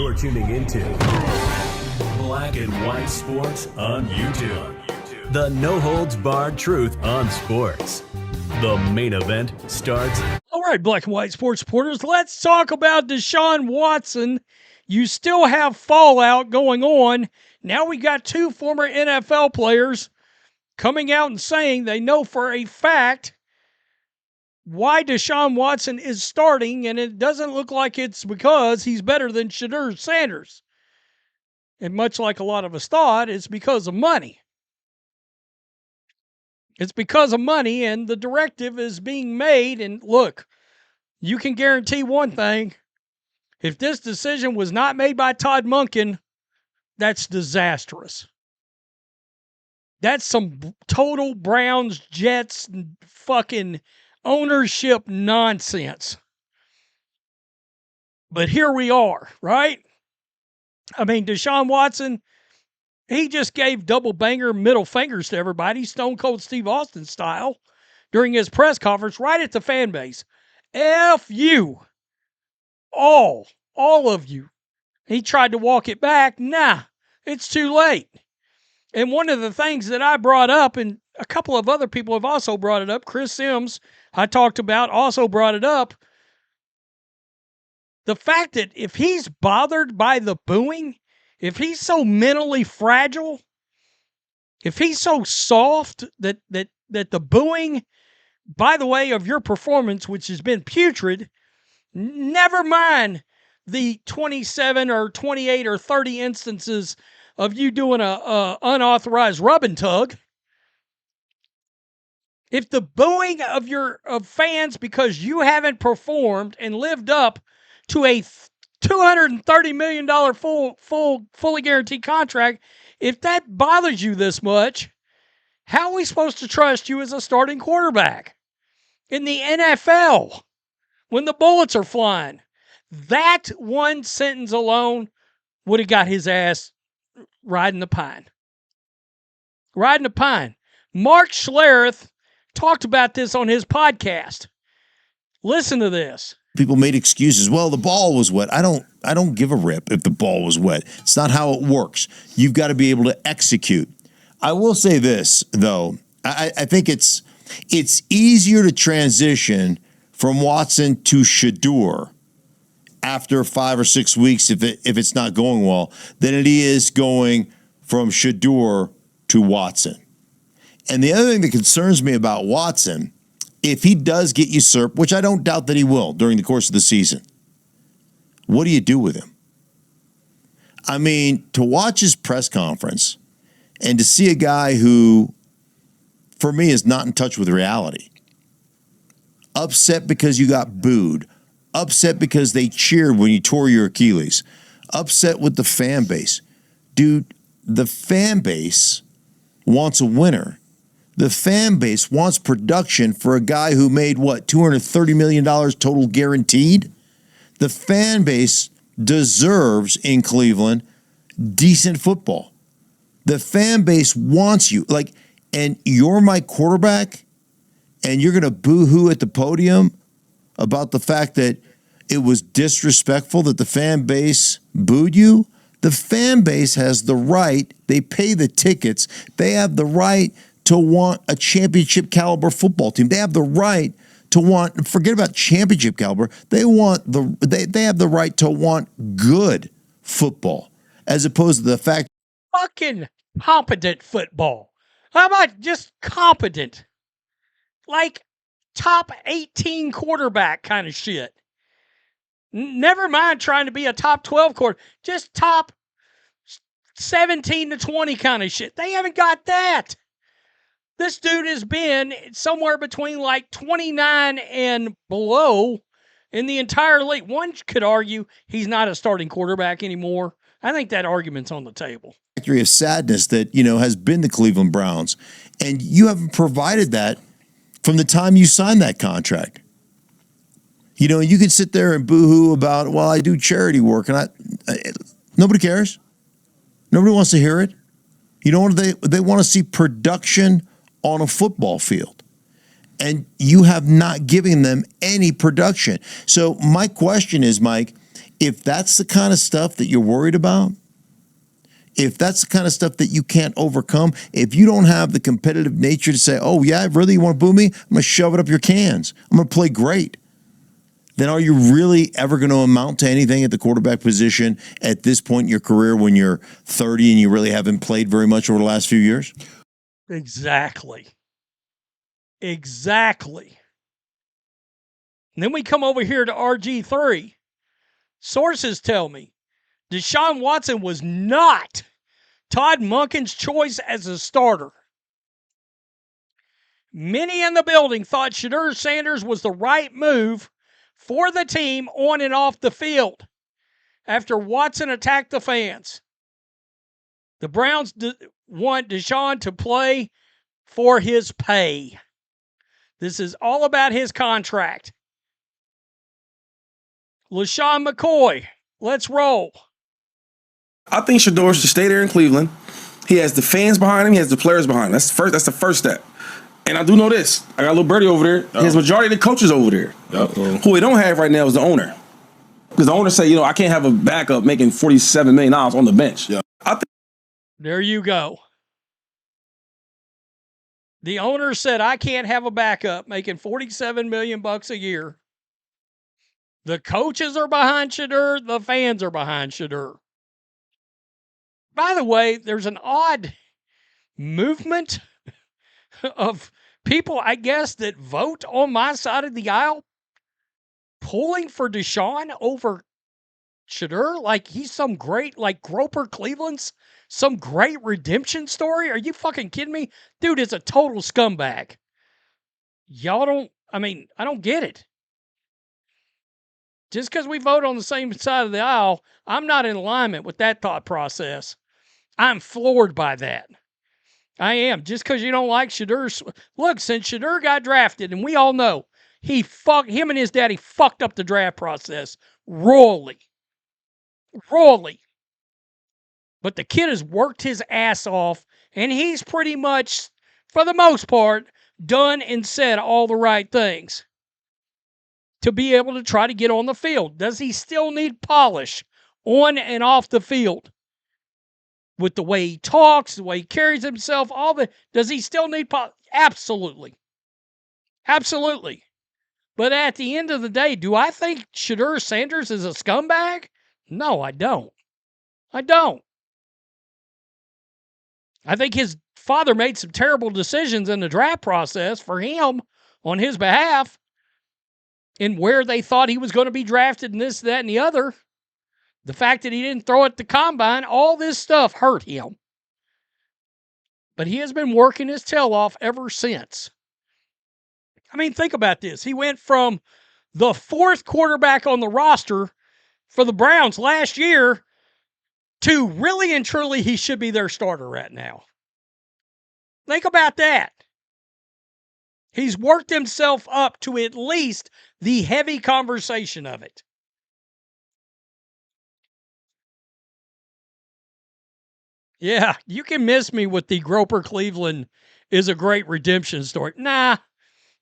You're tuning into Black and White Sports on YouTube. The no-holds-barred truth on sports. The main event starts. All right, Black and White Sports supporters, let's talk about Deshaun Watson. You still have fallout going on. Now we got two former NFL players coming out and saying they know for a fact why Deshaun Watson is starting, and it doesn't look like it's because he's better than Shedeur Sanders. And much like a lot of us thought, it's because of money. It's because of money, and the directive is being made. And look, you can guarantee one thing. If this decision was not made by Todd Monken, that's disastrous. That's some total Browns, Jets, fucking ownership nonsense. But here we are, right? I mean, Deshaun Watson, he just gave double banger middle fingers to everybody, Stone Cold Steve Austin style, during his press conference right at the fan base. F you. All of you. He tried to walk it back. Nah, it's too late. And one of the things that I brought up, and a couple of other people have also brought it up, Chris Sims, I talked about, also brought it up, the fact that if he's bothered by the booing, if he's so mentally fragile, if he's so soft that the booing, by the way, of your performance, which has been putrid, never mind the 27 or 28 or 30 instances of you doing a unauthorized rub and tug. If the booing of fans because you haven't performed and lived up to a $230 million fully guaranteed contract, if that bothers you this much, how are we supposed to trust you as a starting quarterback in the NFL when the bullets are flying? That one sentence alone would have got his ass riding the pine. Riding the pine. Mark Schlereth talked about this on his podcast. Listen to this. People made excuses. Well, the ball was wet. I don't give a rip if the ball was wet. It's not how it works. You've got to be able to execute. I will say this, though. I think it's easier to transition from Watson to Shedeur after 5 or 6 weeks if it's not going well than it is going from Shedeur to Watson. And the other thing that concerns me about Watson, if he does get usurped, which I don't doubt that he will during the course of the season, what do you do with him? I mean, to watch his press conference and to see a guy who, for me, is not in touch with reality, upset because you got booed, upset because they cheered when you tore your Achilles, upset with the fan base. Dude, the fan base wants a winner. The fan base wants production for a guy who made, $230 million total guaranteed? The fan base deserves, in Cleveland, decent football. The fan base wants you. And you're my quarterback, and you're going to boo-hoo at the podium about the fact that it was disrespectful that the fan base booed you? The fan base has the right. They pay the tickets. They have the right to want a championship caliber football team. They have the right to want, forget about championship caliber, they have the right to want good football as opposed to the fact fucking competent football. How about just competent? Like top 18 quarterback kind of shit. Never mind trying to be a top 12 quarterback, just top 17 to 20 kind of shit. They haven't got that. This dude has been somewhere between 29 and below in the entire league. One could argue he's not a starting quarterback anymore. I think that argument's on the table. Factory of sadness that, has been the Cleveland Browns. And you haven't provided that from the time you signed that contract. You can sit there and boo-hoo about, I do charity work, and nobody cares. Nobody wants to hear it. They want to see production on a football field. And you have not given them any production. So my question is, Mike, If that's the kind of stuff that you're worried about, if that's the kind of stuff that you can't overcome, if you don't have the competitive nature to say, oh, yeah, really, you want to boo me? I'm going to shove it up your cans. I'm going to play great. Then are you really ever going to amount to anything at the quarterback position at this point in your career when you're 30 and you really haven't played very much over the last few years? Exactly. Exactly. And then we come over here to RG3. Sources tell me Deshaun Watson was not Todd Monken's choice as a starter. Many in the building thought Shedeur Sanders was the right move for the team on and off the field after Watson attacked the fans. The Browns want Deshaun to play for his pay. This is all about his contract. LeSean McCoy, let's roll. I think Shedeur should stay there in Cleveland. He has the fans behind him. He has the players behind him. That's the first step. And I do know this. I got a little birdie over there. He has majority of the coaches over there. Who we don't have right now is the owner. Because the owner say, I can't have a backup making $47 million on the bench. There you go. The owner said, I can't have a backup making $47 million a year. The coaches are behind Shedeur. The fans are behind Shedeur. By the way, there's an odd movement of people, I guess, that vote on my side of the aisle pulling for Deshaun over Shedeur like he's some great, like Groper Cleveland's some great redemption story. Are you fucking kidding me? Dude is a total scumbag. I don't get it. Just because we vote on the same side of the aisle, I'm not in alignment with that thought process. I'm floored by that. I am. Just because you don't like Shedeur. Look, since Shedeur got drafted, and we all know, him and his daddy fucked up the draft process royally. But the kid has worked his ass off, and he's pretty much, for the most part, done and said all the right things to be able to try to get on the field. Does he still need polish on and off the field? With the way he talks, the way he carries himself, does he still need polish? Absolutely. Absolutely. But at the end of the day, do I think Shedeur Sanders is a scumbag? No, I don't. I think his father made some terrible decisions in the draft process for him on his behalf in where they thought he was going to be drafted and this, that, and the other. The fact that he didn't throw at the combine, all this stuff hurt him. But he has been working his tail off ever since. I mean, think about this. He went from the fourth quarterback on the roster for the Browns last year to really and truly he should be their starter right now. Think about that. He's worked himself up to at least the heavy conversation of it. Yeah, you can miss me with the Groper Cleveland is a great redemption story. Nah,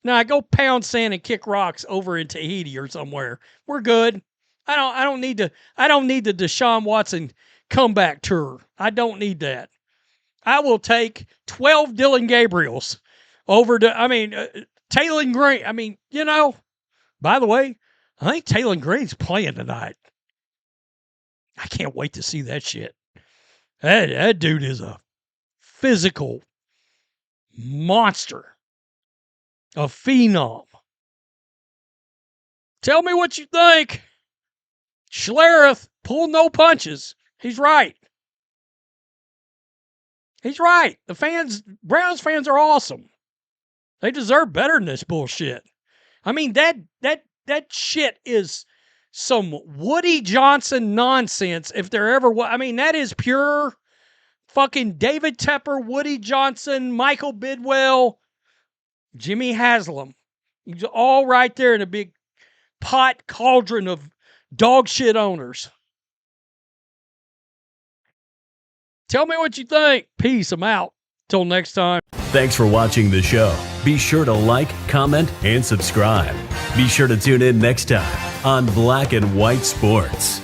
go pound sand and kick rocks over in Tahiti or somewhere. We're good. I don't need the Deshaun Watson comeback tour. I don't need that. I will take 12 Dylan Gabriels over to, Taylor Green. By the way, I think Taylor Green's playing tonight. I can't wait to see that shit. That dude is a physical monster. A phenom. Tell me what you think. Schlereth pulled no punches. He's right. The Browns fans are awesome. They deserve better than this bullshit. That shit is some Woody Johnson nonsense if there ever was. That is pure fucking David Tepper, Woody Johnson, Michael Bidwell, Jimmy Haslam. He's all right there in a big pot cauldron of dog shit owners. Tell me what you think. Peace. I'm out. Till next time. Thanks for watching the show. Be sure to like, comment, and subscribe. Be sure to tune in next time on Black and White Sports.